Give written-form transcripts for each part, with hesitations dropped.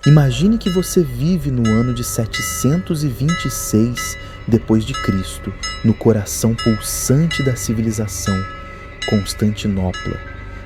Imagine que você vive no ano de 726 depois de Cristo, no coração pulsante da civilização, Constantinopla.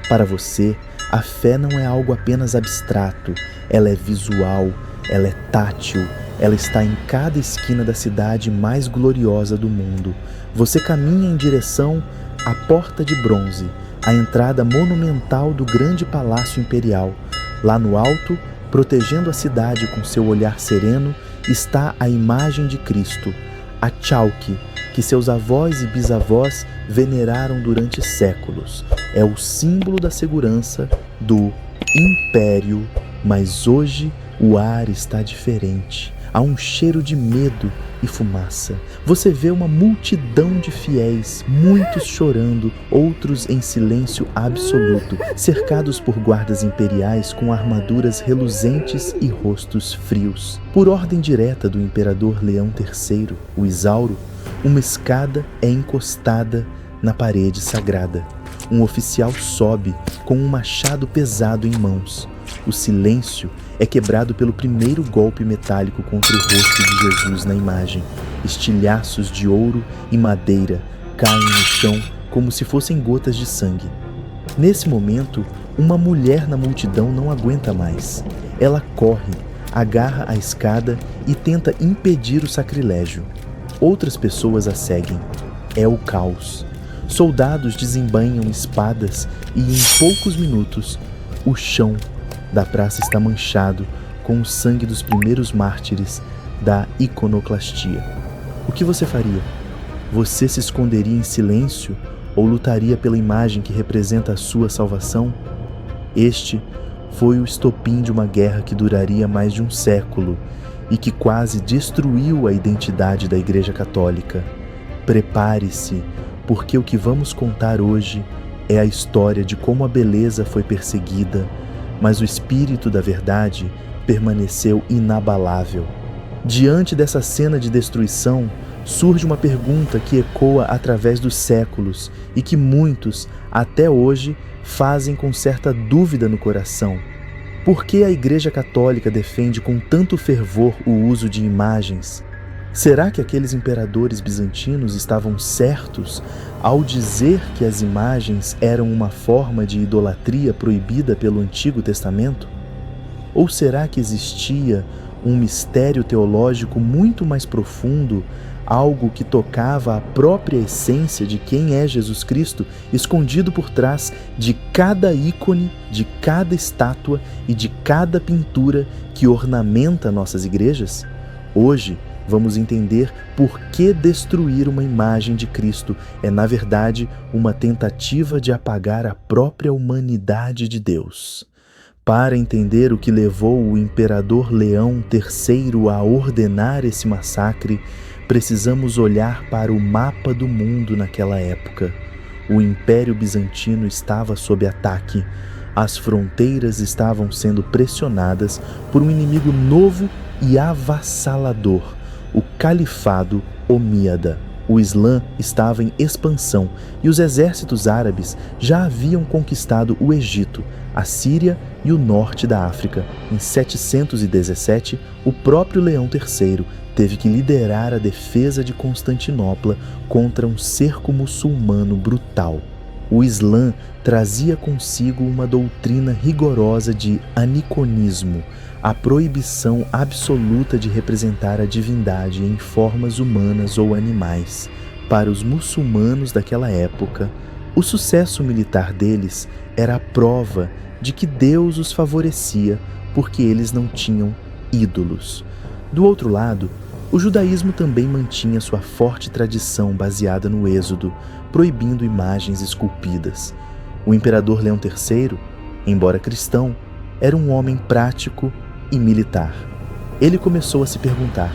Para você, a fé não é algo apenas abstrato, ela é visual, ela é tátil, ela está em cada esquina da cidade mais gloriosa do mundo. Você caminha em direção à Porta de Bronze, a entrada monumental do grande Palácio Imperial. Lá no alto, protegendo a cidade com seu olhar sereno, está a imagem de Cristo, a Chalke, que seus avós e bisavós veneraram durante séculos. É o símbolo da segurança do Império, mas hoje o ar está diferente. Há um cheiro de medo e fumaça. Você vê uma multidão de fiéis, muitos chorando, outros em silêncio absoluto, cercados por guardas imperiais com armaduras reluzentes e rostos frios. Por ordem direta do imperador Leão III, o Isauro, uma escada é encostada na parede sagrada. Um oficial sobe com um machado pesado em mãos. O silêncio é quebrado pelo primeiro golpe metálico contra o rosto de Jesus na imagem. Estilhaços de ouro e madeira caem no chão como se fossem gotas de sangue. Nesse momento, uma mulher na multidão não aguenta mais. Ela corre, agarra a escada e tenta impedir o sacrilégio. Outras pessoas a seguem. É o caos. Soldados desembainham espadas e, em poucos minutos, o chão da praça está manchado com o sangue dos primeiros mártires da iconoclastia. O que você faria? Você se esconderia em silêncio ou lutaria pela imagem que representa a sua salvação? Este foi o estopim de uma guerra que duraria mais de um século e que quase destruiu a identidade da Igreja Católica. Prepare-se, porque o que vamos contar hoje é a história de como a beleza foi perseguida, mas o espírito da verdade permaneceu inabalável. Diante dessa cena de destruição, surge uma pergunta que ecoa através dos séculos e que muitos, até hoje, fazem com certa dúvida no coração. Por que a Igreja Católica defende com tanto fervor o uso de imagens? Será que aqueles imperadores bizantinos estavam certos ao dizer que as imagens eram uma forma de idolatria proibida pelo Antigo Testamento? Ou será que existia um mistério teológico muito mais profundo, algo que tocava a própria essência de quem é Jesus Cristo, escondido por trás de cada ícone, de cada estátua e de cada pintura que ornamenta nossas igrejas? Hoje, vamos entender por que destruir uma imagem de Cristo é, na verdade, uma tentativa de apagar a própria humanidade de Deus. Para entender o que levou o imperador Leão III a ordenar esse massacre, precisamos olhar para o mapa do mundo naquela época. O Império Bizantino estava sob ataque. As fronteiras estavam sendo pressionadas por um inimigo novo e avassalador, o Califado Omíada. O Islã estava em expansão e os exércitos árabes já haviam conquistado o Egito, a Síria e o norte da África. Em 717, o próprio Leão III teve que liderar a defesa de Constantinopla contra um cerco muçulmano brutal. O Islã trazia consigo uma doutrina rigorosa de aniconismo, a proibição absoluta de representar a divindade em formas humanas ou animais. Para os muçulmanos daquela época, o sucesso militar deles era a prova de que Deus os favorecia porque eles não tinham ídolos. Do outro lado, o judaísmo também mantinha sua forte tradição baseada no Êxodo, proibindo imagens esculpidas. O imperador Leão III, embora cristão, era um homem prático e militar. Ele começou a se perguntar: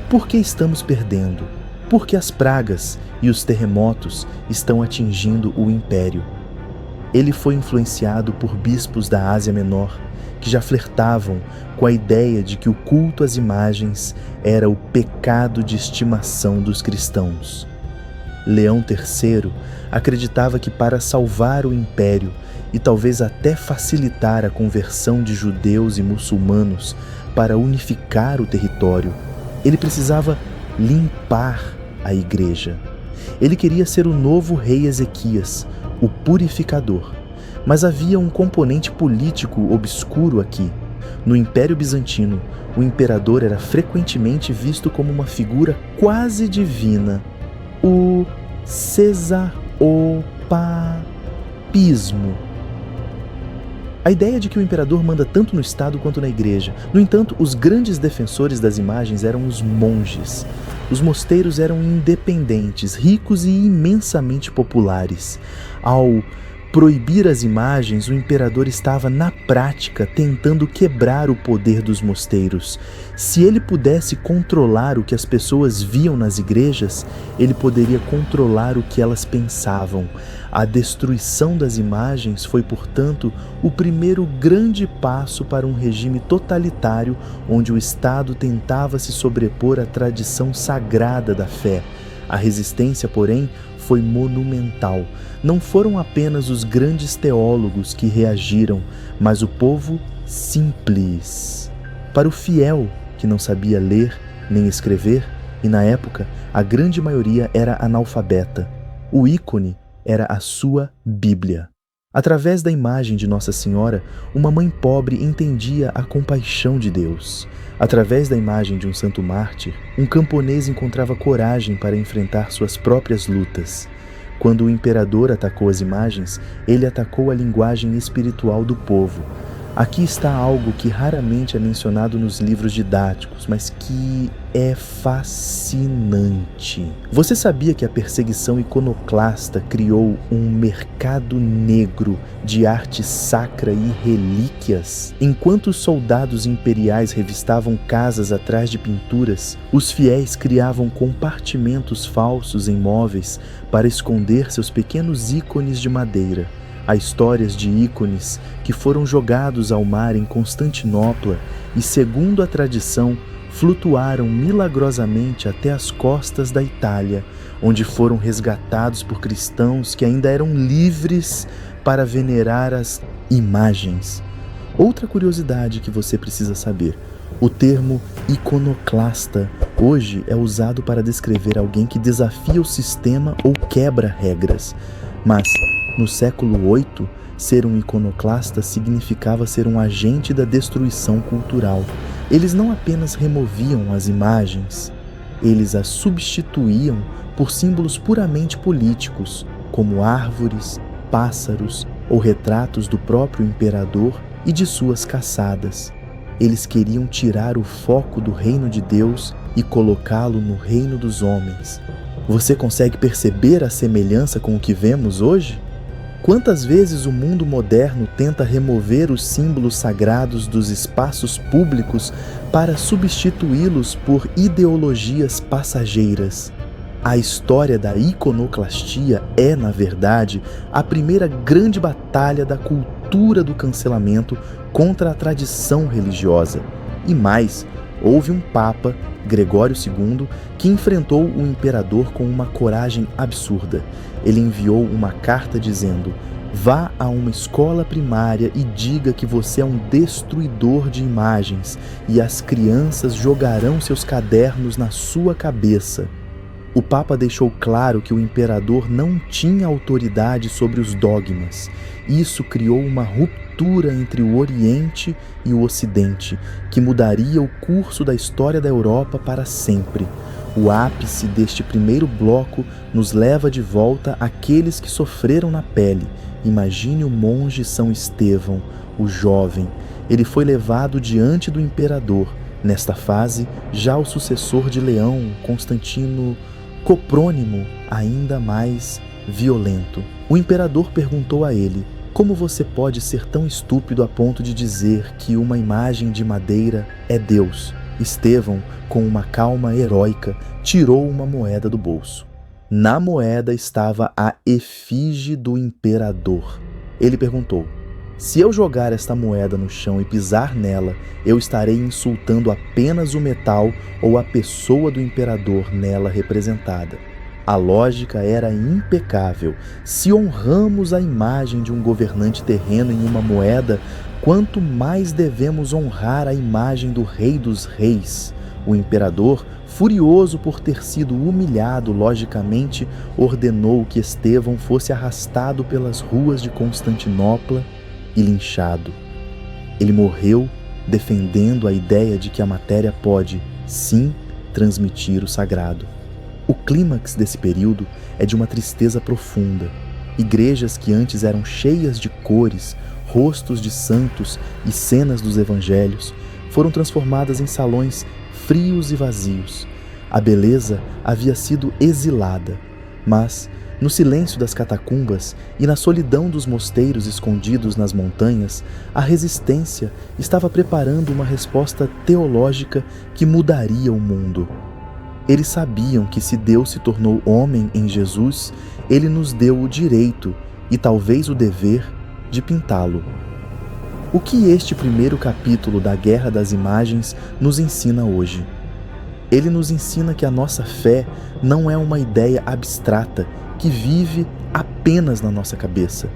por que estamos perdendo? Por que as pragas e os terremotos estão atingindo o império? Ele foi influenciado por bispos da Ásia Menor, que já flertavam com a ideia de que o culto às imagens era o pecado de estimação dos cristãos. Leão III acreditava que para salvar o império e talvez até facilitar a conversão de judeus e muçulmanos, para unificar o território. Ele precisava limpar a igreja. Ele queria ser o novo rei Ezequias, o purificador. Mas havia um componente político obscuro aqui. No Império Bizantino, o imperador era frequentemente visto como uma figura quase divina, o cesaropapismo. A ideia de que o imperador manda tanto no Estado quanto na igreja. No entanto, os grandes defensores das imagens eram os monges. Os mosteiros eram independentes, ricos e imensamente populares. Ao proibir as imagens, o imperador estava, na prática, tentando quebrar o poder dos mosteiros. Se ele pudesse controlar o que as pessoas viam nas igrejas, ele poderia controlar o que elas pensavam. A destruição das imagens foi, portanto, o primeiro grande passo para um regime totalitário onde o Estado tentava se sobrepor à tradição sagrada da fé. A resistência, porém, foi monumental. Não foram apenas os grandes teólogos que reagiram, mas o povo simples. Para o fiel, que não sabia ler nem escrever, e na época a grande maioria era analfabeta, o ícone era a sua Bíblia. Através da imagem de Nossa Senhora, uma mãe pobre entendia a compaixão de Deus. Através da imagem de um santo mártir, um camponês encontrava coragem para enfrentar suas próprias lutas. Quando o imperador atacou as imagens, ele atacou a linguagem espiritual do povo. Aqui está algo que raramente é mencionado nos livros didáticos, mas que é fascinante. Você sabia que a perseguição iconoclasta criou um mercado negro de arte sacra e relíquias? Enquanto os soldados imperiais revistavam casas atrás de pinturas, os fiéis criavam compartimentos falsos em móveis para esconder seus pequenos ícones de madeira. Há histórias de ícones que foram jogados ao mar em Constantinopla e, segundo a tradição, flutuaram milagrosamente até as costas da Itália, onde foram resgatados por cristãos que ainda eram livres para venerar as imagens. Outra curiosidade que você precisa saber: o termo iconoclasta hoje é usado para descrever alguém que desafia o sistema ou quebra regras, mas no século VIII, ser um iconoclasta significava ser um agente da destruição cultural. Eles não apenas removiam as imagens, eles as substituíam por símbolos puramente políticos, como árvores, pássaros ou retratos do próprio imperador e de suas caçadas. Eles queriam tirar o foco do reino de Deus e colocá-lo no reino dos homens. Você consegue perceber a semelhança com o que vemos hoje? Quantas vezes o mundo moderno tenta remover os símbolos sagrados dos espaços públicos para substituí-los por ideologias passageiras? A história da iconoclastia é, na verdade, a primeira grande batalha da cultura do cancelamento contra a tradição religiosa. E mais, houve um Papa, Gregório II, que enfrentou o imperador com uma coragem absurda. Ele enviou uma carta dizendo: vá a uma escola primária e diga que você é um destruidor de imagens, e as crianças jogarão seus cadernos na sua cabeça. O Papa deixou claro que o imperador não tinha autoridade sobre os dogmas. Isso criou uma ruptura entre o Oriente e o Ocidente, que mudaria o curso da história da Europa para sempre. O ápice deste primeiro bloco nos leva de volta àqueles que sofreram na pele. Imagine o monge São Estevão, o jovem. Ele foi levado diante do imperador. Nesta fase, já o sucessor de Leão, Constantino Coprônimo, ainda mais violento. O imperador perguntou a ele: como você pode ser tão estúpido a ponto de dizer que uma imagem de madeira é Deus? Estevão, com uma calma heróica, tirou uma moeda do bolso. Na moeda estava a efígie do imperador. Ele perguntou: se eu jogar esta moeda no chão e pisar nela, eu estarei insultando apenas o metal ou a pessoa do imperador nela representada? A lógica era impecável. Se honramos a imagem de um governante terreno em uma moeda, quanto mais devemos honrar a imagem do Rei dos Reis. O imperador, furioso por ter sido humilhado, logicamente ordenou que Estevão fosse arrastado pelas ruas de Constantinopla e linchado. Ele morreu defendendo a ideia de que a matéria pode, sim, transmitir o sagrado. O clímax desse período é de uma tristeza profunda. Igrejas que antes eram cheias de cores, rostos de santos e cenas dos evangelhos foram transformadas em salões frios e vazios. A beleza havia sido exilada, mas, no silêncio das catacumbas e na solidão dos mosteiros escondidos nas montanhas, a resistência estava preparando uma resposta teológica que mudaria o mundo. Eles sabiam que se Deus se tornou homem em Jesus, Ele nos deu o direito e talvez o dever de pintá-lo. O que este primeiro capítulo da Guerra das Imagens nos ensina hoje? Ele nos ensina que a nossa fé não é uma ideia abstrata que vive apenas na nossa cabeça.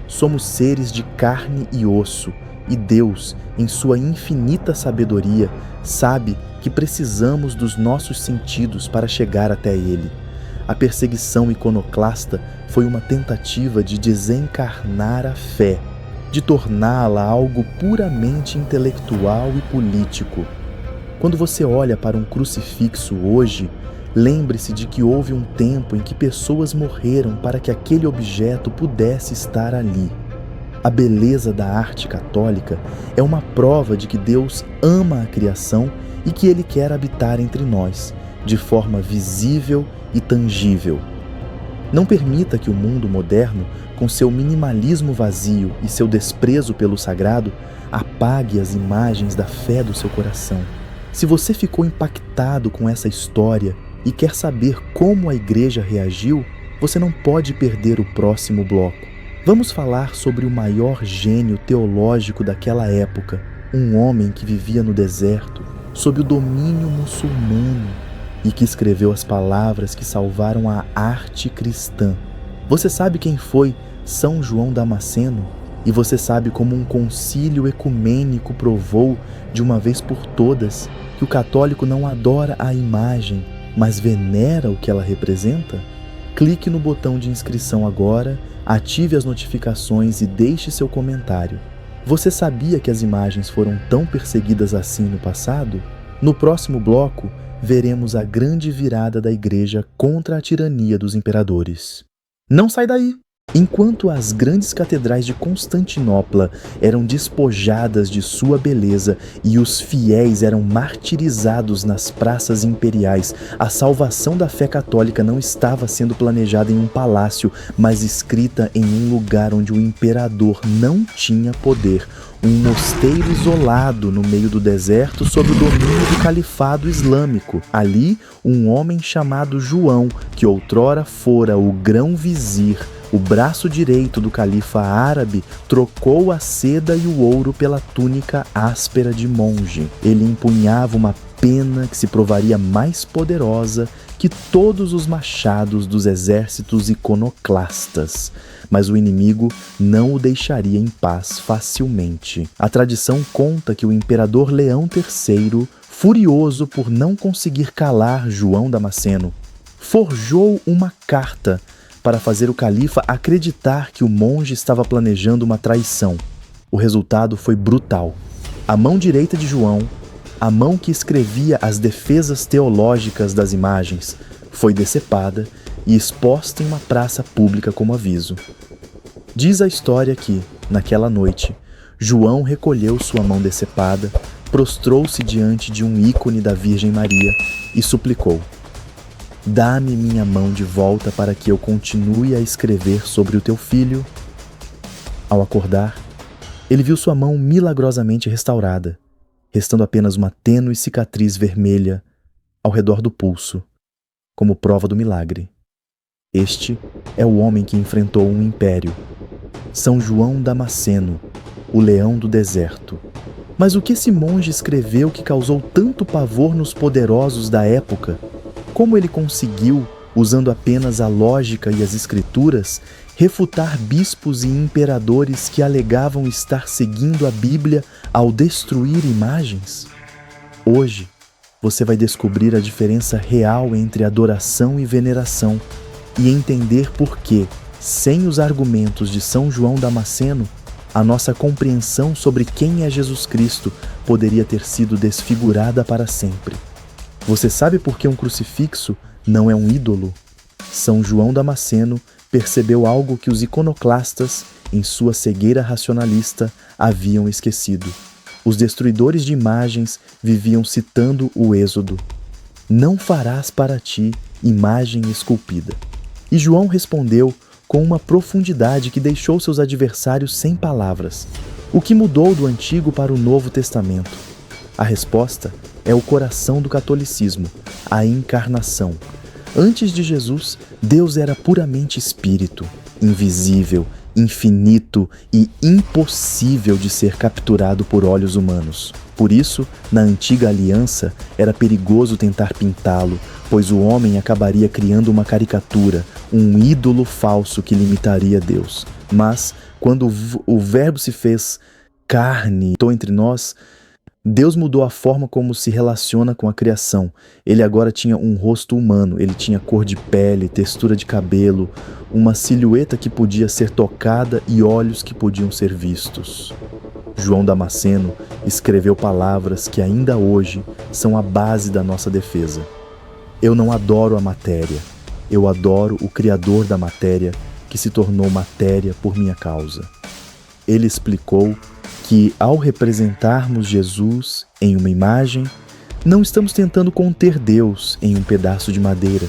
Somos seres de carne e osso, e Deus, em sua infinita sabedoria, sabe que precisamos dos nossos sentidos para chegar até Ele. A perseguição iconoclasta foi uma tentativa de desencarnar a fé, de torná-la algo puramente intelectual e político. Quando você olha para um crucifixo hoje, lembre-se de que houve um tempo em que pessoas morreram para que aquele objeto pudesse estar ali. A beleza da arte católica é uma prova de que Deus ama a criação e que Ele quer habitar entre nós, de forma visível e tangível. Não permita que o mundo moderno, com seu minimalismo vazio e seu desprezo pelo sagrado, apague as imagens da fé do seu coração. Se você ficou impactado com essa história e quer saber como a igreja reagiu, você não pode perder o próximo bloco. Vamos falar sobre o maior gênio teológico daquela época, um homem que vivia no deserto, sob o domínio muçulmano, e que escreveu as palavras que salvaram a arte cristã. Você sabe quem foi São João Damasceno? E você sabe como um concílio ecumênico provou, de uma vez por todas, que o católico não adora a imagem, mas venera o que ela representa? Clique no botão de inscrição agora, ative as notificações e deixe seu comentário. Você sabia que as imagens foram tão perseguidas assim no passado? No próximo bloco, veremos a grande virada da igreja contra a tirania dos imperadores. Não sai daí! Enquanto as grandes catedrais de Constantinopla eram despojadas de sua beleza e os fiéis eram martirizados nas praças imperiais, a salvação da fé católica não estava sendo planejada em um palácio, mas escrita em um lugar onde o imperador não tinha poder. Um mosteiro isolado no meio do deserto sob o domínio do califado islâmico. Ali, um homem chamado João, que outrora fora o grão-vizir, o braço direito do califa árabe, trocou a seda e o ouro pela túnica áspera de monge. Ele empunhava uma pena que se provaria mais poderosa que todos os machados dos exércitos iconoclastas. Mas o inimigo não o deixaria em paz facilmente. A tradição conta que o imperador Leão III, furioso por não conseguir calar João Damasceno, forjou uma carta para fazer o califa acreditar que o monge estava planejando uma traição. O resultado foi brutal. A mão direita de João, a mão que escrevia as defesas teológicas das imagens, foi decepada e exposta em uma praça pública como aviso. Diz a história que, naquela noite, João recolheu sua mão decepada, prostrou-se diante de um ícone da Virgem Maria e suplicou: "Dá-me minha mão de volta para que eu continue a escrever sobre o teu filho." Ao acordar, ele viu sua mão milagrosamente restaurada, restando apenas uma tênue cicatriz vermelha ao redor do pulso, como prova do milagre. Este é o homem que enfrentou um império, São João Damasceno, o leão do deserto. Mas o que esse monge escreveu que causou tanto pavor nos poderosos da época? Como ele conseguiu, usando apenas a lógica e as escrituras, refutar bispos e imperadores que alegavam estar seguindo a Bíblia ao destruir imagens? Hoje, você vai descobrir a diferença real entre adoração e veneração e entender por que, sem os argumentos de São João Damasceno, a nossa compreensão sobre quem é Jesus Cristo poderia ter sido desfigurada para sempre. Você sabe por que um crucifixo não é um ídolo? São João Damasceno percebeu algo que os iconoclastas, em sua cegueira racionalista, haviam esquecido. Os destruidores de imagens viviam citando o Êxodo: "Não farás para ti imagem esculpida." E João respondeu com uma profundidade que deixou seus adversários sem palavras. O que mudou do Antigo para o Novo Testamento? A resposta é o coração do catolicismo, a encarnação. Antes de Jesus, Deus era puramente espírito, invisível, infinito e impossível de ser capturado por olhos humanos. Por isso, na antiga aliança, era perigoso tentar pintá-lo, pois o homem acabaria criando uma caricatura, um ídolo falso que limitaria Deus. Mas, quando o Verbo se fez carne e habitou entre nós, Deus mudou a forma como se relaciona com a criação. Ele agora tinha um rosto humano, ele tinha cor de pele, textura de cabelo, uma silhueta que podia ser tocada e olhos que podiam ser vistos. João Damasceno escreveu palavras que ainda hoje são a base da nossa defesa. Eu não adoro a matéria, eu adoro o Criador da matéria, que se tornou matéria por minha causa. Ele explicou que, ao representarmos Jesus em uma imagem, não estamos tentando conter Deus em um pedaço de madeira,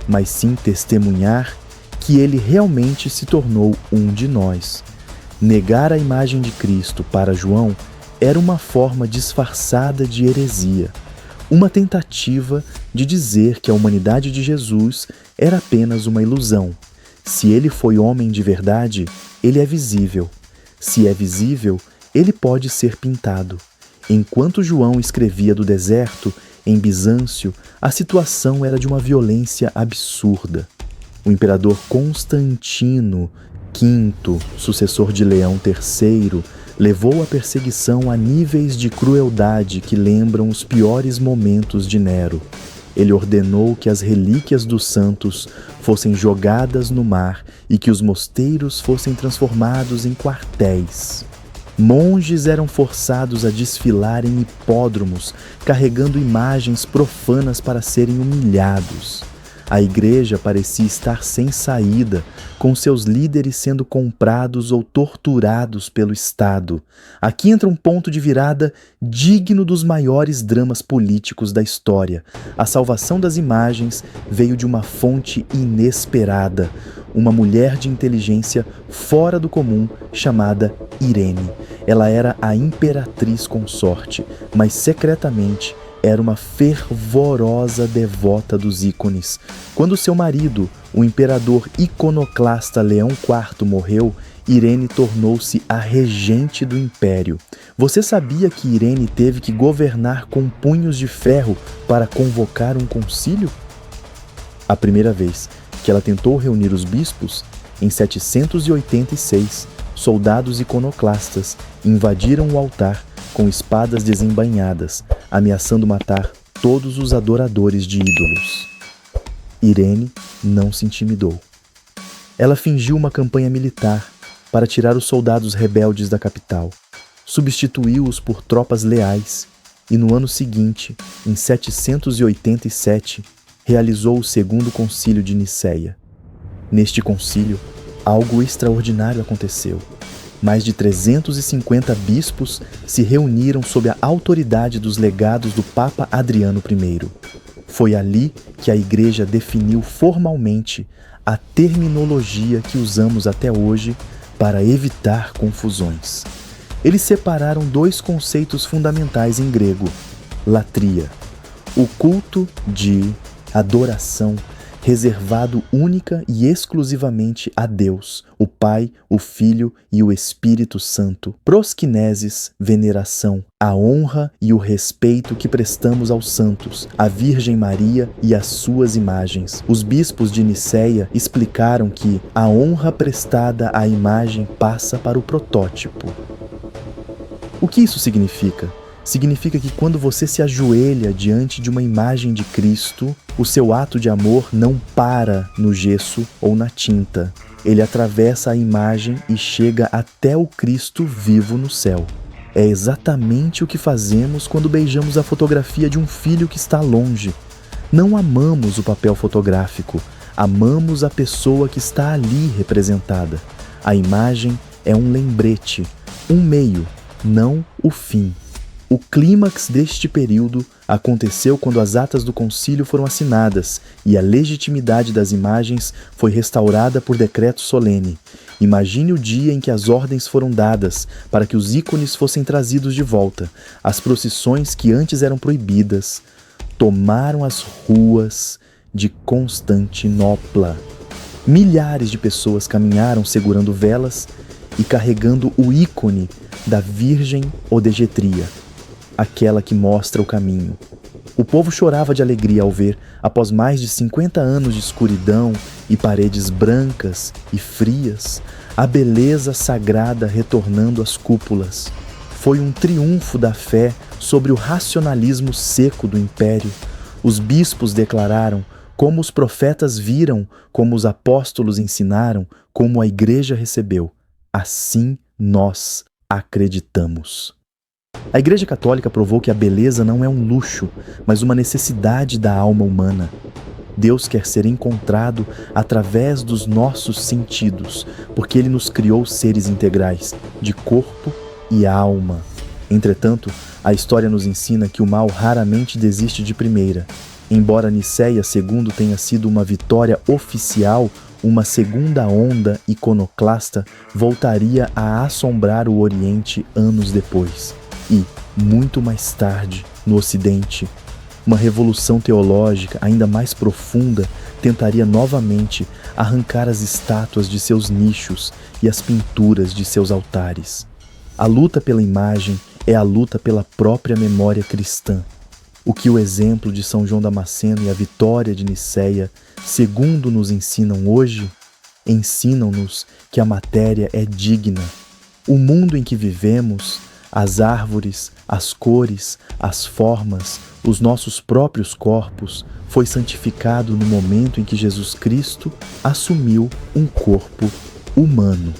mas sim testemunhar que Ele realmente se tornou um de nós. Negar a imagem de Cristo para João era uma forma disfarçada de heresia, uma tentativa de dizer que a humanidade de Jesus era apenas uma ilusão. Se Ele foi homem de verdade, Ele é visível. Se é visível, Ele pode ser pintado. Enquanto João escrevia do deserto, em Bizâncio, a situação era de uma violência absurda. O imperador Constantino V, sucessor de Leão III, levou a perseguição a níveis de crueldade que lembram os piores momentos de Nero. Ele ordenou que as relíquias dos santos fossem jogadas no mar e que os mosteiros fossem transformados em quartéis. Monges eram forçados a desfilar em hipódromos, carregando imagens profanas para serem humilhados. A igreja parecia estar sem saída, com seus líderes sendo comprados ou torturados pelo Estado. Aqui entra um ponto de virada digno dos maiores dramas políticos da história. A salvação das imagens veio de uma fonte inesperada, uma mulher de inteligência fora do comum chamada Irene. Ela era a imperatriz consorte, mas secretamente era uma fervorosa devota dos ícones. Quando seu marido, o imperador iconoclasta Leão IV, morreu, Irene tornou-se a regente do império. Você sabia que Irene teve que governar com punhos de ferro para convocar um concílio? A primeira vez que ela tentou reunir os bispos, em 786, soldados iconoclastas invadiram o altar com espadas desembainhadas, ameaçando matar todos os adoradores de ídolos. Irene não se intimidou. Ela fingiu uma campanha militar para tirar os soldados rebeldes da capital, substituiu-os por tropas leais e, no ano seguinte, em 787, realizou o Segundo Concílio de Nicéia. Neste concílio, algo extraordinário aconteceu. Mais de 350 bispos se reuniram sob a autoridade dos legados do Papa Adriano I. Foi ali que a Igreja definiu formalmente a terminologia que usamos até hoje para evitar confusões. Eles separaram dois conceitos fundamentais em grego: latria, o culto de adoração reservado única e exclusivamente a Deus, o Pai, o Filho e o Espírito Santo. Prosquineses, veneração, a honra e o respeito que prestamos aos santos, à Virgem Maria e às suas imagens. Os bispos de Nicéia explicaram que a honra prestada à imagem passa para o protótipo. O que isso significa? Significa que quando você se ajoelha diante de uma imagem de Cristo, o seu ato de amor não para no gesso ou na tinta. Ele atravessa a imagem e chega até o Cristo vivo no céu. É exatamente o que fazemos quando beijamos a fotografia de um filho que está longe. Não amamos o papel fotográfico, amamos a pessoa que está ali representada. A imagem é um lembrete, um meio, não o fim. O clímax deste período aconteceu quando as atas do concílio foram assinadas e a legitimidade das imagens foi restaurada por decreto solene. Imagine o dia em que as ordens foram dadas para que os ícones fossem trazidos de volta. As procissões que antes eram proibidas tomaram as ruas de Constantinopla. Milhares de pessoas caminharam segurando velas e carregando o ícone da Virgem Odegetria, aquela que mostra o caminho. O povo chorava de alegria ao ver, após mais de 50 anos de escuridão e paredes brancas e frias, a beleza sagrada retornando às cúpulas. Foi um triunfo da fé sobre o racionalismo seco do império. Os bispos declararam como os profetas viram, como os apóstolos ensinaram, como a igreja recebeu. Assim nós acreditamos. A Igreja Católica provou que a beleza não é um luxo, mas uma necessidade da alma humana. Deus quer ser encontrado através dos nossos sentidos, porque Ele nos criou seres integrais, de corpo e alma. Entretanto, a história nos ensina que o mal raramente desiste de primeira. Embora Nicéia II tenha sido uma vitória oficial, uma segunda onda iconoclasta voltaria a assombrar o Oriente anos depois. E, muito mais tarde, no Ocidente, uma revolução teológica ainda mais profunda tentaria novamente arrancar as estátuas de seus nichos e as pinturas de seus altares. A luta pela imagem é a luta pela própria memória cristã. O que o exemplo de São João Damasceno e a vitória de Nicéia II nos ensinam hoje, ensinam-nos que a matéria é digna. O mundo em que vivemos, as árvores, as cores, as formas, os nossos próprios corpos, foi santificado no momento em que Jesus Cristo assumiu um corpo humano.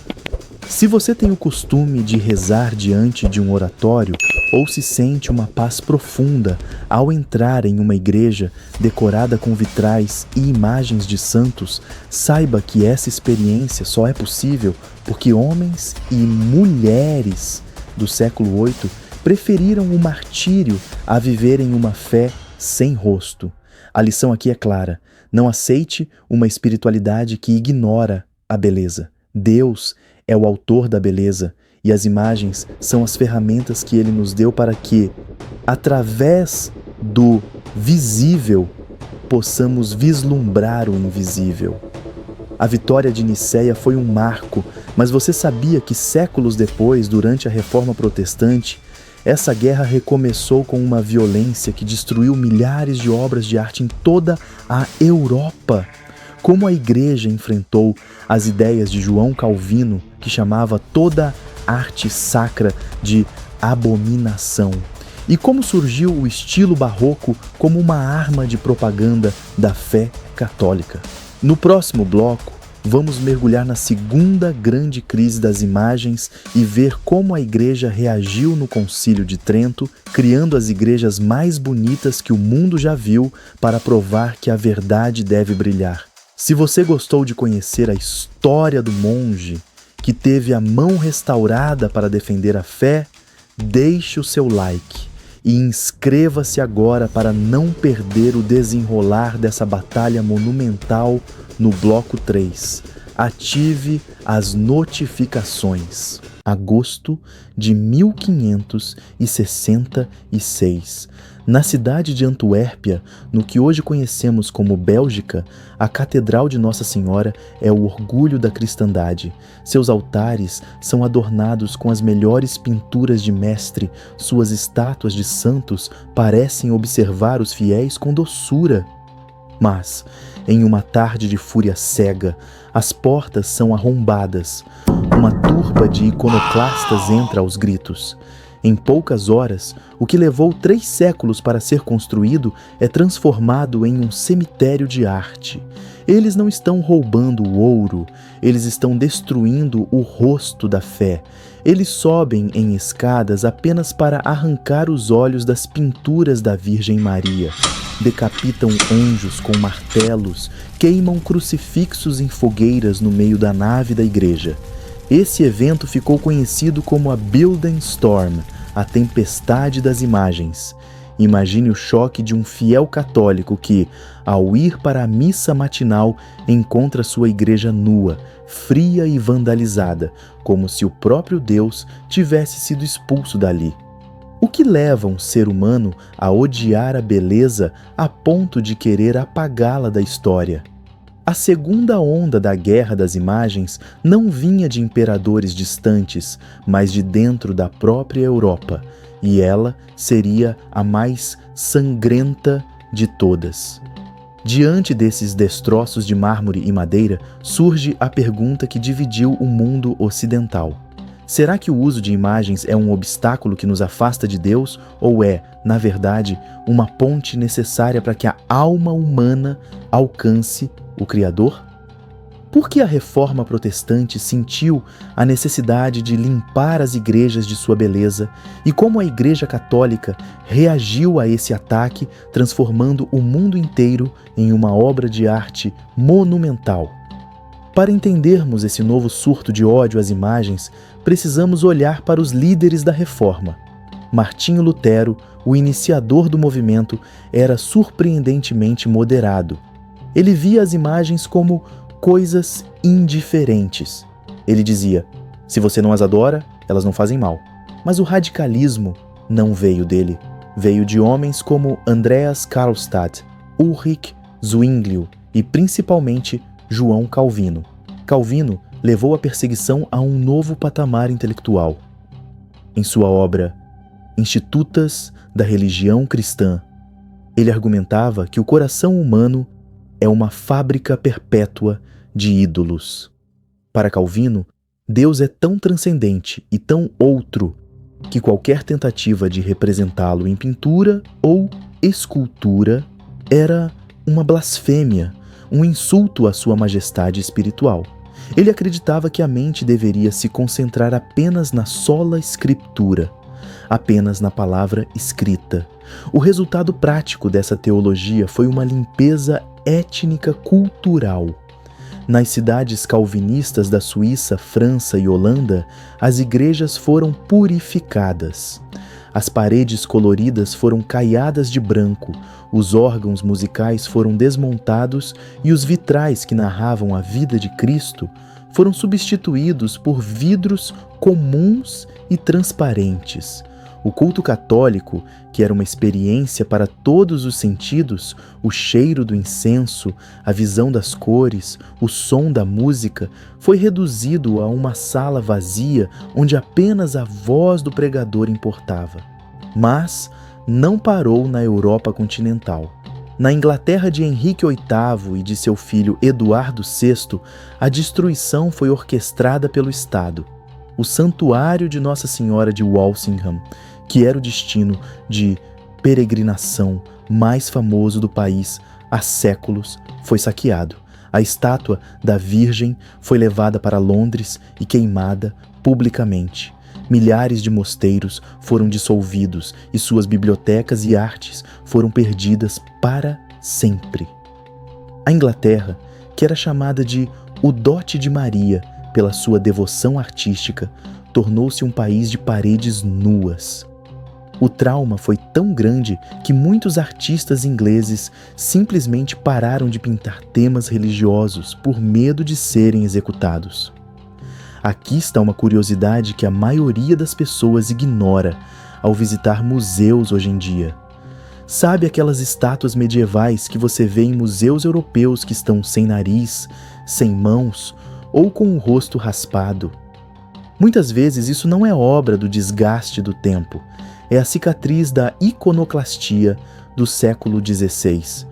Se você tem o costume de rezar diante de um oratório ou se sente uma paz profunda ao entrar em uma igreja decorada com vitrais e imagens de santos, saiba que essa experiência só é possível porque homens e mulheres do século VIII preferiram o martírio a viverem uma fé sem rosto. A lição aqui é clara: não aceite uma espiritualidade que ignora a beleza. Deus é o autor da beleza e as imagens são as ferramentas que Ele nos deu para que, através do visível, possamos vislumbrar o invisível. A vitória de Nicéia foi um marco, mas você sabia que séculos depois, durante a Reforma Protestante, essa guerra recomeçou com uma violência que destruiu milhares de obras de arte em toda a Europa? Como a Igreja enfrentou as ideias de João Calvino, que chamava toda arte sacra de abominação? E como surgiu o estilo barroco como uma arma de propaganda da fé católica? No próximo bloco, vamos mergulhar na segunda grande crise das imagens e ver como a Igreja reagiu no Concílio de Trento, criando as igrejas mais bonitas que o mundo já viu para provar que a verdade deve brilhar. Se você gostou de conhecer a história do monge que teve a mão restaurada para defender a fé, deixe o seu like e inscreva-se agora para não perder o desenrolar dessa batalha monumental no bloco 3. Ative as notificações. agosto de 1566. Na cidade de Antuérpia, no que hoje conhecemos como Bélgica, a Catedral de Nossa Senhora é o orgulho da cristandade. Seus altares são adornados com as melhores pinturas de mestre, suas estátuas de santos parecem observar os fiéis com doçura. Mas, em uma tarde de fúria cega, as portas são arrombadas. Uma turba de iconoclastas entra aos gritos. Em poucas horas, o que levou 3 séculos para ser construído é transformado em um cemitério de arte. Eles não estão roubando o ouro, eles estão destruindo o rosto da fé. Eles sobem em escadas apenas para arrancar os olhos das pinturas da Virgem Maria. Decapitam anjos com martelos, queimam crucifixos em fogueiras no meio da nave da igreja. Esse evento ficou conhecido como a Bildenstorm, a tempestade das imagens. Imagine o choque de um fiel católico que, ao ir para a missa matinal, encontra sua igreja nua, fria e vandalizada, como se o próprio Deus tivesse sido expulso dali. O que leva um ser humano a odiar a beleza a ponto de querer apagá-la da história? A segunda onda da Guerra das Imagens não vinha de imperadores distantes, mas de dentro da própria Europa, e ela seria a mais sangrenta de todas. Diante desses destroços de mármore e madeira, surge a pergunta que dividiu o mundo ocidental. Será que o uso de imagens é um obstáculo que nos afasta de Deus ou é, na verdade, uma ponte necessária para que a alma humana alcance o Criador? Por que a Reforma Protestante sentiu a necessidade de limpar as igrejas de sua beleza e como a Igreja Católica reagiu a esse ataque, transformando o mundo inteiro em uma obra de arte monumental? Para entendermos esse novo surto de ódio às imagens, precisamos olhar para os líderes da Reforma. Martinho Lutero, o iniciador do movimento, era surpreendentemente moderado. Ele via as imagens como coisas indiferentes. Ele dizia: se você não as adora, elas não fazem mal. Mas o radicalismo não veio dele. Veio de homens como Andreas Karlstadt, Ulrich Zwinglio e principalmente João Calvino. Calvino levou a perseguição a um novo patamar intelectual. Em sua obra Institutas da Religião Cristã, ele argumentava que o coração humano é uma fábrica perpétua de ídolos. Para Calvino, Deus é tão transcendente e tão outro que qualquer tentativa de representá-lo em pintura ou escultura era uma blasfêmia, um insulto à sua majestade espiritual. Ele acreditava que a mente deveria se concentrar apenas na sola scriptura, apenas na palavra escrita. O resultado prático dessa teologia foi uma limpeza étnica cultural. Nas cidades calvinistas da Suíça, França e Holanda, as igrejas foram purificadas. As paredes coloridas foram caiadas de branco, os órgãos musicais foram desmontados e os vitrais que narravam a vida de Cristo foram substituídos por vidros comuns e transparentes. O culto católico, que era uma experiência para todos os sentidos, o cheiro do incenso, a visão das cores, o som da música, foi reduzido a uma sala vazia onde apenas a voz do pregador importava. Mas não parou na Europa continental. Na Inglaterra de Henrique VIII e de seu filho Eduardo VI, a destruição foi orquestrada pelo Estado. O santuário de Nossa Senhora de Walsingham, que era o destino de peregrinação mais famoso do país há séculos, foi saqueado. A estátua da Virgem foi levada para Londres e queimada publicamente. Milhares de mosteiros foram dissolvidos e suas bibliotecas e artes foram perdidas para sempre. A Inglaterra, que era chamada de o dote de Maria pela sua devoção artística, tornou-se um país de paredes nuas. O trauma foi tão grande que muitos artistas ingleses simplesmente pararam de pintar temas religiosos por medo de serem executados. Aqui está uma curiosidade que a maioria das pessoas ignora ao visitar museus hoje em dia. Sabe aquelas estátuas medievais que você vê em museus europeus que estão sem nariz, sem mãos ou com o rosto raspado? Muitas vezes isso não é obra do desgaste do tempo, é a cicatriz da iconoclastia do século XVI.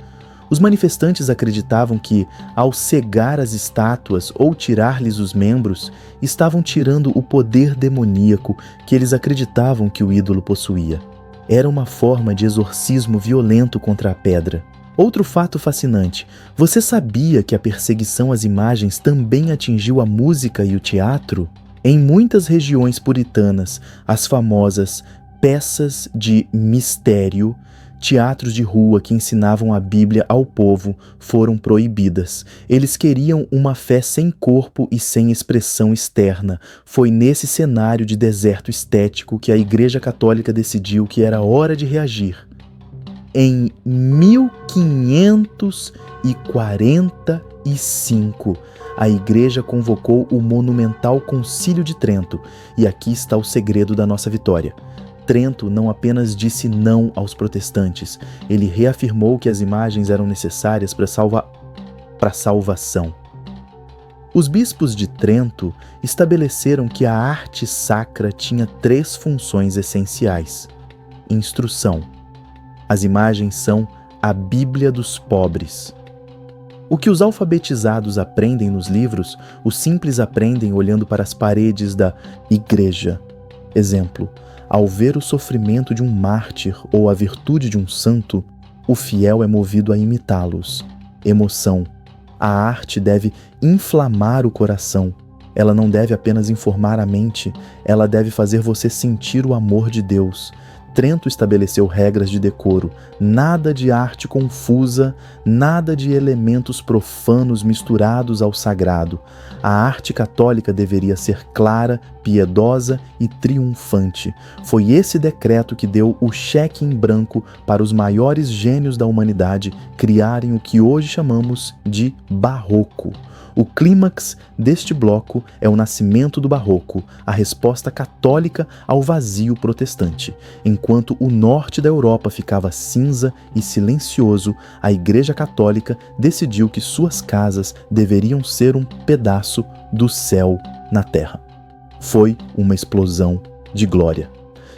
Os manifestantes acreditavam que, ao cegar as estátuas ou tirar-lhes os membros, estavam tirando o poder demoníaco que eles acreditavam que o ídolo possuía. Era uma forma de exorcismo violento contra a pedra. Outro fato fascinante: você sabia que a perseguição às imagens também atingiu a música e o teatro? Em muitas regiões puritanas, as famosas peças de mistério, teatros de rua que ensinavam a Bíblia ao povo, foram proibidas. Eles queriam uma fé sem corpo e sem expressão externa. Foi nesse cenário de deserto estético que a Igreja Católica decidiu que era hora de reagir. Em 1545, a Igreja convocou o monumental Concílio de Trento, e aqui está o segredo da nossa vitória. Trento não apenas disse não aos protestantes, ele reafirmou que as imagens eram necessárias para a salvação. Os bispos de Trento estabeleceram que a arte sacra tinha 3 funções essenciais. Instrução. As imagens são a Bíblia dos pobres. O que os alfabetizados aprendem nos livros, os simples aprendem olhando para as paredes da igreja. Exemplo: ao ver o sofrimento de um mártir ou a virtude de um santo, o fiel é movido a imitá-los. Emoção. A arte deve inflamar o coração. Ela não deve apenas informar a mente, ela deve fazer você sentir o amor de Deus. Trento estabeleceu regras de decoro, nada de arte confusa, nada de elementos profanos misturados ao sagrado. A arte católica deveria ser clara, piedosa e triunfante. Foi esse decreto que deu o cheque em branco para os maiores gênios da humanidade criarem o que hoje chamamos de barroco. O clímax deste bloco é o nascimento do barroco, a resposta católica ao vazio protestante. Enquanto o norte da Europa ficava cinza e silencioso, a Igreja Católica decidiu que suas casas deveriam ser um pedaço do céu na terra. Foi uma explosão de glória.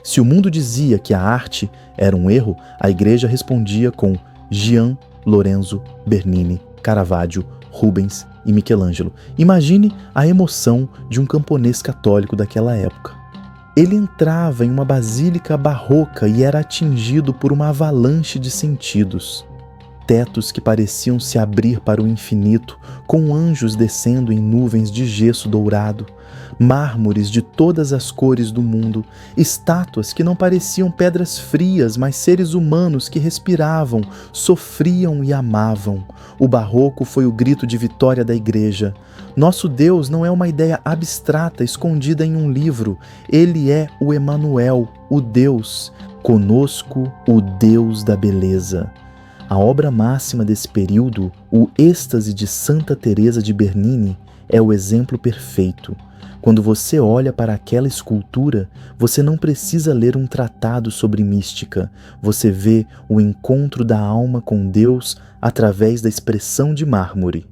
Se o mundo dizia que a arte era um erro, a Igreja respondia com Gian Lorenzo Bernini, Caravaggio, Rubens e Michelangelo. Imagine a emoção de um camponês católico daquela época. Ele entrava em uma basílica barroca e era atingido por uma avalanche de sentidos. Tetos que pareciam se abrir para o infinito, com anjos descendo em nuvens de gesso dourado, mármores de todas as cores do mundo, estátuas que não pareciam pedras frias, mas seres humanos que respiravam, sofriam e amavam. O barroco foi o grito de vitória da Igreja. Nosso Deus não é uma ideia abstrata escondida em um livro. Ele é o Emanuel, o Deus, conosco o Deus da beleza. A obra máxima desse período, o Êxtase de Santa Teresa de Bernini, é o exemplo perfeito. Quando você olha para aquela escultura, você não precisa ler um tratado sobre mística. Você vê o encontro da alma com Deus através da expressão de mármore.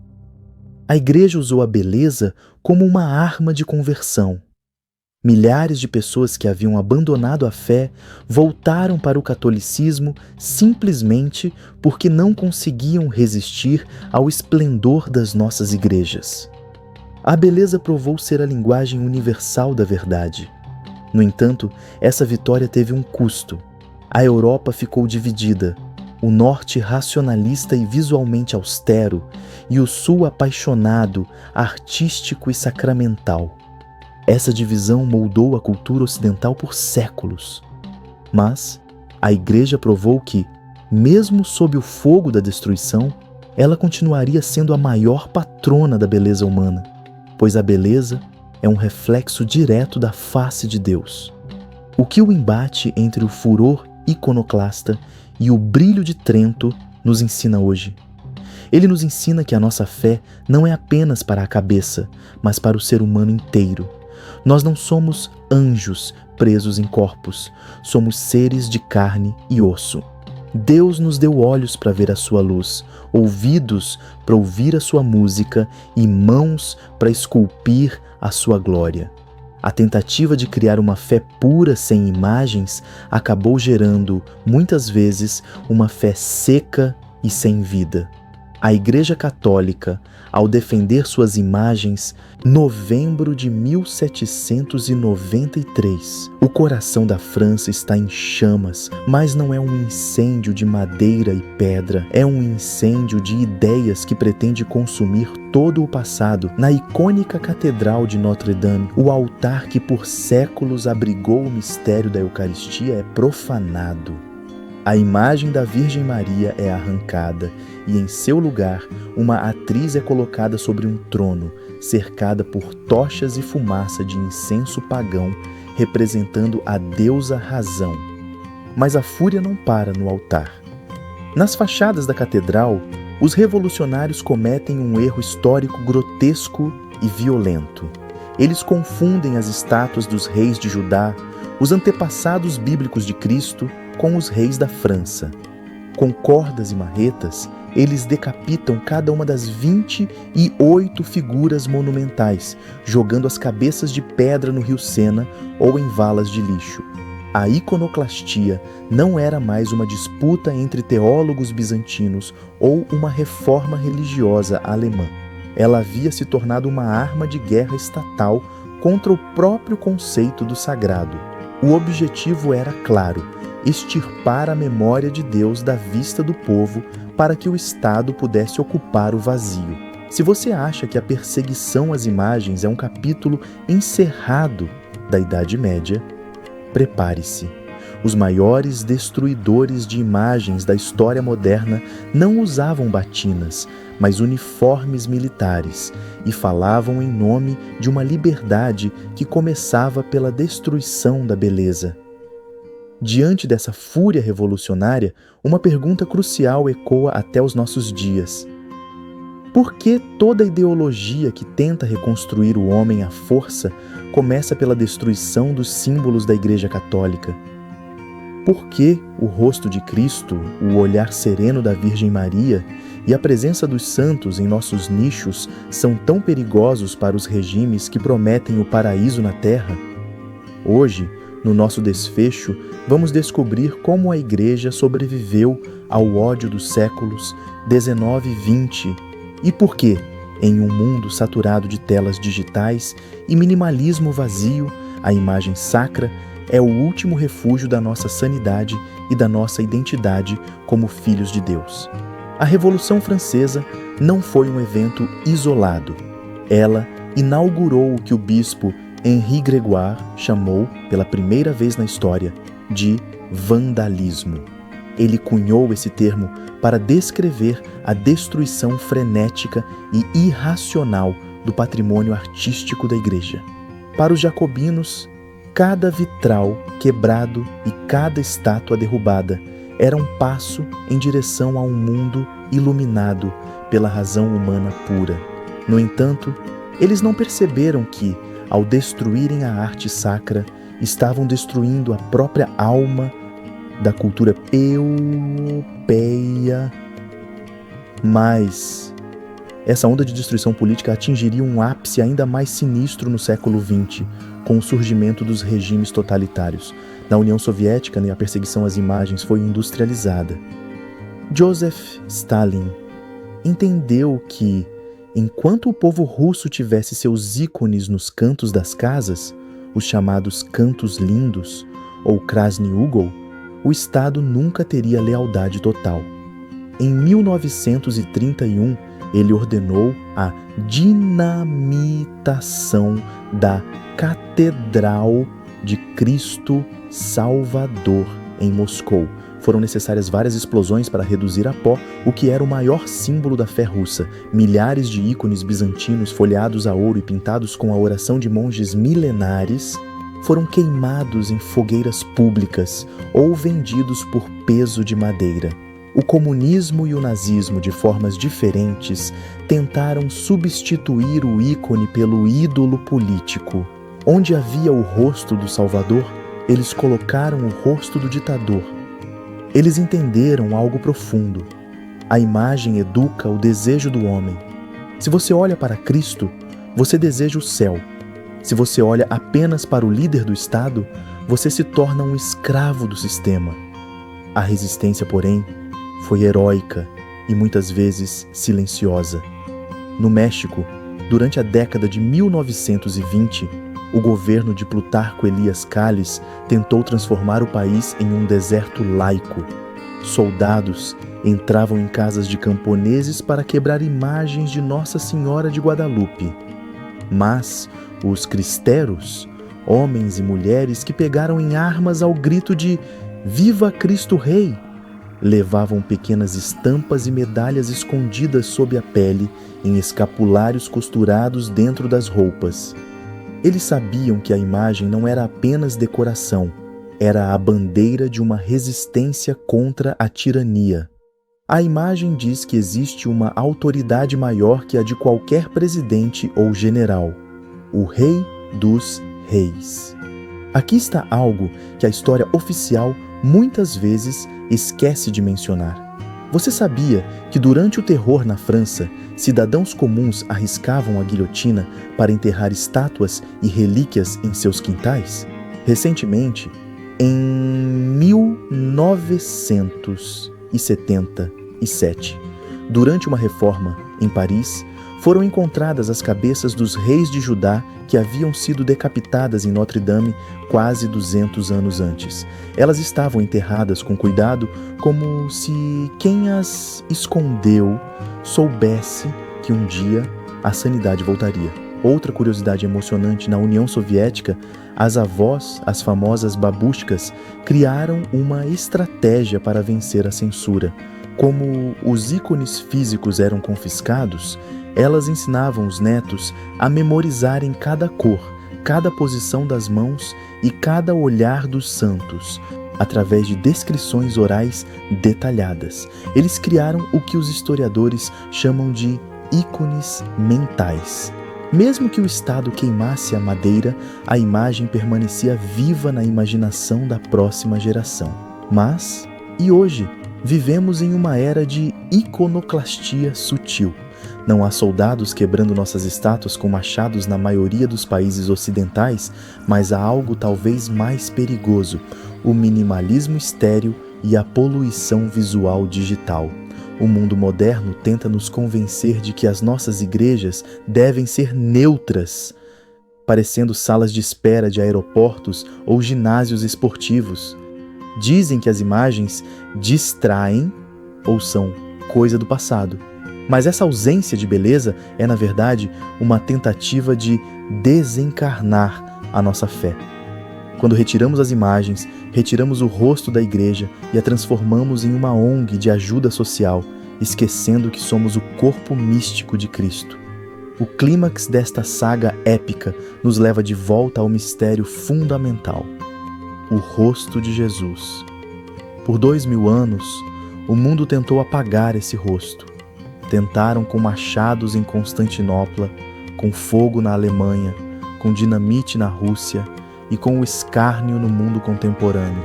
A Igreja usou a beleza como uma arma de conversão. Milhares de pessoas que haviam abandonado a fé voltaram para o catolicismo simplesmente porque não conseguiam resistir ao esplendor das nossas igrejas. A beleza provou ser a linguagem universal da verdade. No entanto, essa vitória teve um custo. A Europa ficou dividida, o norte racionalista e visualmente austero, e o sul apaixonado, artístico e sacramental. Essa divisão moldou a cultura ocidental por séculos. Mas a Igreja provou que, mesmo sob o fogo da destruição, ela continuaria sendo a maior patrona da beleza humana, pois a beleza é um reflexo direto da face de Deus. O que o embate entre o furor iconoclasta e o brilho de Trento nos ensina hoje? Ele nos ensina que a nossa fé não é apenas para a cabeça, mas para o ser humano inteiro. Nós não somos anjos presos em corpos, somos seres de carne e osso. Deus nos deu olhos para ver a sua luz, ouvidos para ouvir a sua música e mãos para esculpir a sua glória. A tentativa de criar uma fé pura sem imagens acabou gerando, muitas vezes, uma fé seca e sem vida. A Igreja Católica, ao defender suas imagens, novembro de 1793, o coração da França está em chamas, mas não é um incêndio de madeira e pedra, é um incêndio de ideias que pretende consumir todo o passado. Na icônica Catedral de Notre-Dame, o altar que por séculos abrigou o mistério da Eucaristia é profanado. A imagem da Virgem Maria é arrancada e, em seu lugar, uma atriz é colocada sobre um trono, cercada por tochas e fumaça de incenso pagão, representando a deusa Razão. Mas a fúria não para no altar. Nas fachadas da catedral, os revolucionários cometem um erro histórico grotesco e violento. Eles confundem as estátuas dos reis de Judá, os antepassados bíblicos de Cristo, com os reis da França. Com cordas e marretas, eles decapitam cada uma das 28 figuras monumentais, jogando as cabeças de pedra no rio Sena ou em valas de lixo. A iconoclastia não era mais uma disputa entre teólogos bizantinos ou uma reforma religiosa alemã. Ela havia se tornado uma arma de guerra estatal contra o próprio conceito do sagrado. O objetivo era claro: extirpar a memória de Deus da vista do povo para que o Estado pudesse ocupar o vazio. Se você acha que a perseguição às imagens é um capítulo encerrado da Idade Média, prepare-se. Os maiores destruidores de imagens da história moderna não usavam batinas, mas uniformes militares, e falavam em nome de uma liberdade que começava pela destruição da beleza. Diante dessa fúria revolucionária, uma pergunta crucial ecoa até os nossos dias. Por que toda ideologia que tenta reconstruir o homem à força começa pela destruição dos símbolos da Igreja Católica? Por que o rosto de Cristo, o olhar sereno da Virgem Maria e a presença dos santos em nossos nichos são tão perigosos para os regimes que prometem o paraíso na terra? Hoje, no nosso desfecho, vamos descobrir como a Igreja sobreviveu ao ódio dos séculos 19 e 20 e por que, em um mundo saturado de telas digitais e minimalismo vazio, a imagem sacra é o último refúgio da nossa sanidade e da nossa identidade como filhos de Deus. A Revolução Francesa não foi um evento isolado. Ela inaugurou o que o bispo Henri Grégoire chamou, pela primeira vez na história, de vandalismo. Ele cunhou esse termo para descrever a destruição frenética e irracional do patrimônio artístico da Igreja. Para os jacobinos, cada vitral quebrado e cada estátua derrubada era um passo em direção a um mundo iluminado pela razão humana pura. No entanto, eles não perceberam que, ao destruírem a arte sacra, estavam destruindo a própria alma da cultura europeia. Mas essa onda de destruição política atingiria um ápice ainda mais sinistro no século XX, com o surgimento dos regimes totalitários. Na União Soviética, a perseguição às imagens foi industrializada. Joseph Stalin entendeu que, enquanto o povo russo tivesse seus ícones nos cantos das casas, os chamados cantos lindos, ou Krasny Ugol, o Estado nunca teria lealdade total. Em 1931, ele ordenou a dinamitação da Catedral de Cristo Salvador, em Moscou. Foram necessárias várias explosões para reduzir a pó o que era o maior símbolo da fé russa. Milhares de ícones bizantinos folheados a ouro e pintados com a oração de monges milenares foram queimados em fogueiras públicas ou vendidos por peso de madeira. O comunismo e o nazismo, de formas diferentes, tentaram substituir o ícone pelo ídolo político. Onde havia o rosto do Salvador, eles colocaram o rosto do ditador. Eles entenderam algo profundo. A imagem educa o desejo do homem. Se você olha para Cristo, você deseja o céu. Se você olha apenas para o líder do Estado, você se torna um escravo do sistema. A resistência, porém, foi heróica e muitas vezes silenciosa. No México, durante a década de 1920, o governo de Plutarco Elias Calles tentou transformar o país em um deserto laico. Soldados entravam em casas de camponeses para quebrar imagens de Nossa Senhora de Guadalupe. Mas os cristeros, homens e mulheres que pegaram em armas ao grito de "Viva Cristo Rei!", levavam pequenas estampas e medalhas escondidas sob a pele em escapulários costurados dentro das roupas. Eles sabiam que a imagem não era apenas decoração, era a bandeira de uma resistência contra a tirania. A imagem diz que existe uma autoridade maior que a de qualquer presidente ou general: o Rei dos Reis. Aqui está algo que a história oficial muitas vezes esquece de mencionar. Você sabia que durante o terror na França, cidadãos comuns arriscavam a guilhotina para enterrar estátuas e relíquias em seus quintais? Recentemente, em 1977, durante uma reforma em Paris, foram encontradas as cabeças dos reis de Judá que haviam sido decapitadas em Notre-Dame quase 200 anos antes. Elas estavam enterradas com cuidado, como se quem as escondeu soubesse que um dia a sanidade voltaria. Outra curiosidade emocionante: na União Soviética, as avós, as famosas babushkas, criaram uma estratégia para vencer a censura. Como os ícones físicos eram confiscados, elas ensinavam os netos a memorizarem cada cor, cada posição das mãos e cada olhar dos santos, através de descrições orais detalhadas. Eles criaram o que os historiadores chamam de ícones mentais. Mesmo que o Estado queimasse a madeira, a imagem permanecia viva na imaginação da próxima geração. Mas, e hoje, vivemos em uma era de iconoclastia sutil. Não há soldados quebrando nossas estátuas com machados na maioria dos países ocidentais, mas há algo talvez mais perigoso: o minimalismo estéril e a poluição visual digital. O mundo moderno tenta nos convencer de que as nossas igrejas devem ser neutras, parecendo salas de espera de aeroportos ou ginásios esportivos. Dizem que as imagens distraem ou são coisa do passado. Mas essa ausência de beleza é, na verdade, uma tentativa de desencarnar a nossa fé. Quando retiramos as imagens, retiramos o rosto da igreja e a transformamos em uma ONG de ajuda social, esquecendo que somos o corpo místico de Cristo. O clímax desta saga épica nos leva de volta ao mistério fundamental: o rosto de Jesus. Por 2000 anos, o mundo tentou apagar esse rosto. Tentaram com machados em Constantinopla, com fogo na Alemanha, com dinamite na Rússia e com o escárnio no mundo contemporâneo.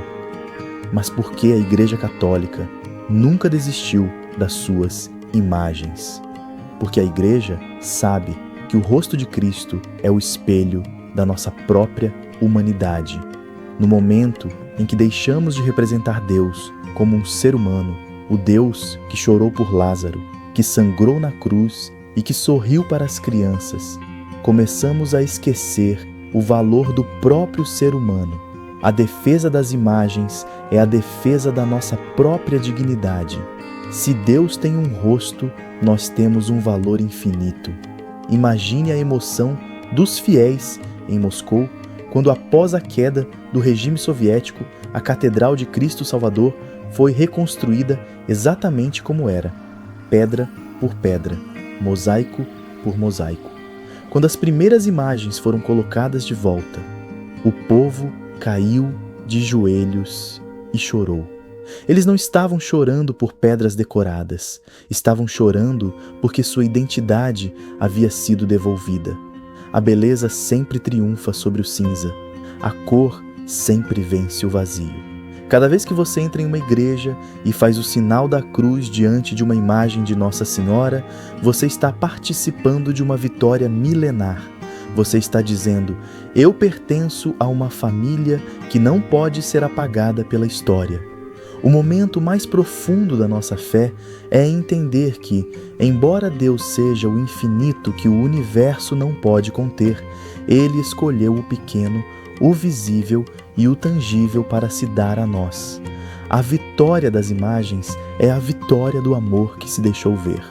Mas por que a Igreja Católica nunca desistiu das suas imagens? Porque a Igreja sabe que o rosto de Cristo é o espelho da nossa própria humanidade. No momento em que deixamos de representar Deus como um ser humano, o Deus que chorou por Lázaro, que sangrou na cruz e que sorriu para as crianças, começamos a esquecer o valor do próprio ser humano. A defesa das imagens é a defesa da nossa própria dignidade. Se Deus tem um rosto, nós temos um valor infinito. Imagine a emoção dos fiéis em Moscou quando, após a queda do regime soviético, a Catedral de Cristo Salvador foi reconstruída exatamente como era, pedra por pedra, mosaico por mosaico. Quando as primeiras imagens foram colocadas de volta, o povo caiu de joelhos e chorou. Eles não estavam chorando por pedras decoradas, estavam chorando porque sua identidade havia sido devolvida. A beleza sempre triunfa sobre o cinza, a cor sempre vence o vazio. Cada vez que você entra em uma igreja e faz o sinal da cruz diante de uma imagem de Nossa Senhora, você está participando de uma vitória milenar. Você está dizendo: eu pertenço a uma família que não pode ser apagada pela história. O momento mais profundo da nossa fé é entender que, embora Deus seja o infinito que o universo não pode conter, Ele escolheu o pequeno, o visível e o tangível para se dar a nós. A vitória das imagens é a vitória do amor que se deixou ver.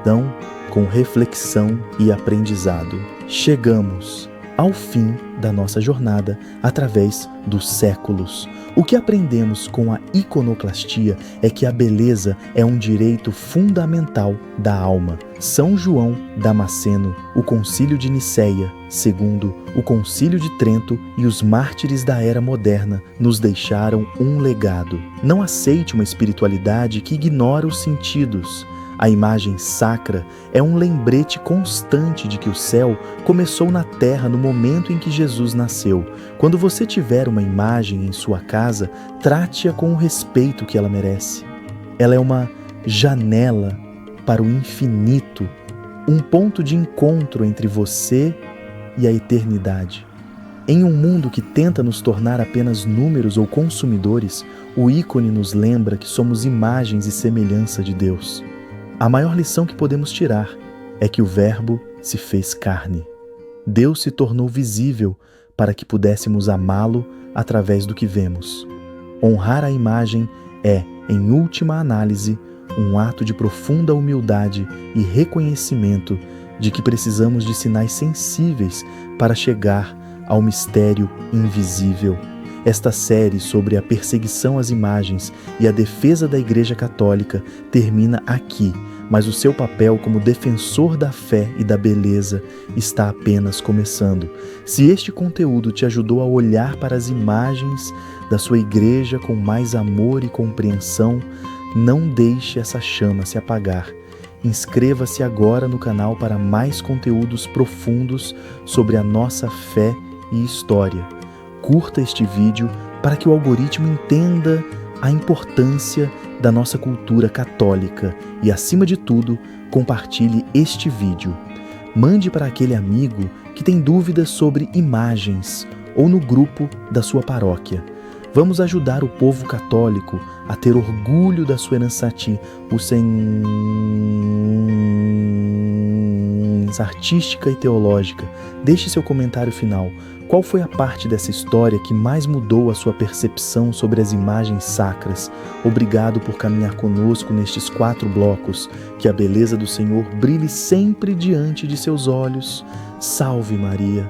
Então, com reflexão e aprendizado, chegamos ao fim da nossa jornada através dos séculos. O que aprendemos com a iconoclastia é que a beleza é um direito fundamental da alma. São João Damasceno, o Concílio de Nicéia, segundo o Concílio de Trento e os mártires da era moderna nos deixaram um legado. Não aceite uma espiritualidade que ignora os sentidos. A imagem sacra é um lembrete constante de que o céu começou na terra no momento em que Jesus nasceu. Quando você tiver uma imagem em sua casa, trate-a com o respeito que ela merece. Ela é uma janela para o infinito, um ponto de encontro entre você e a eternidade. Em um mundo que tenta nos tornar apenas números ou consumidores, o ícone nos lembra que somos imagens e semelhança de Deus. A maior lição que podemos tirar é que o Verbo se fez carne. Deus se tornou visível para que pudéssemos amá-lo através do que vemos. Honrar a imagem é, em última análise, um ato de profunda humildade e reconhecimento de que precisamos de sinais sensíveis para chegar ao mistério invisível. Esta série sobre a perseguição às imagens e a defesa da Igreja Católica termina aqui, mas o seu papel como defensor da fé e da beleza está apenas começando. Se este conteúdo te ajudou a olhar para as imagens da sua igreja com mais amor e compreensão, não deixe essa chama se apagar. Inscreva-se agora no canal para mais conteúdos profundos sobre a nossa fé e história. Curta este vídeo para que o algoritmo entenda a importância da nossa cultura católica e, acima de tudo, compartilhe este vídeo. Mande para aquele amigo que tem dúvidas sobre imagens ou no grupo da sua paróquia. Vamos ajudar o povo católico a ter orgulho da sua herança artística e teológica. Deixe seu comentário final. Qual foi a parte dessa história que mais mudou a sua percepção sobre as imagens sacras? Obrigado por caminhar conosco nestes 4 blocos. Que a beleza do Senhor brilhe sempre diante de seus olhos. Salve Maria!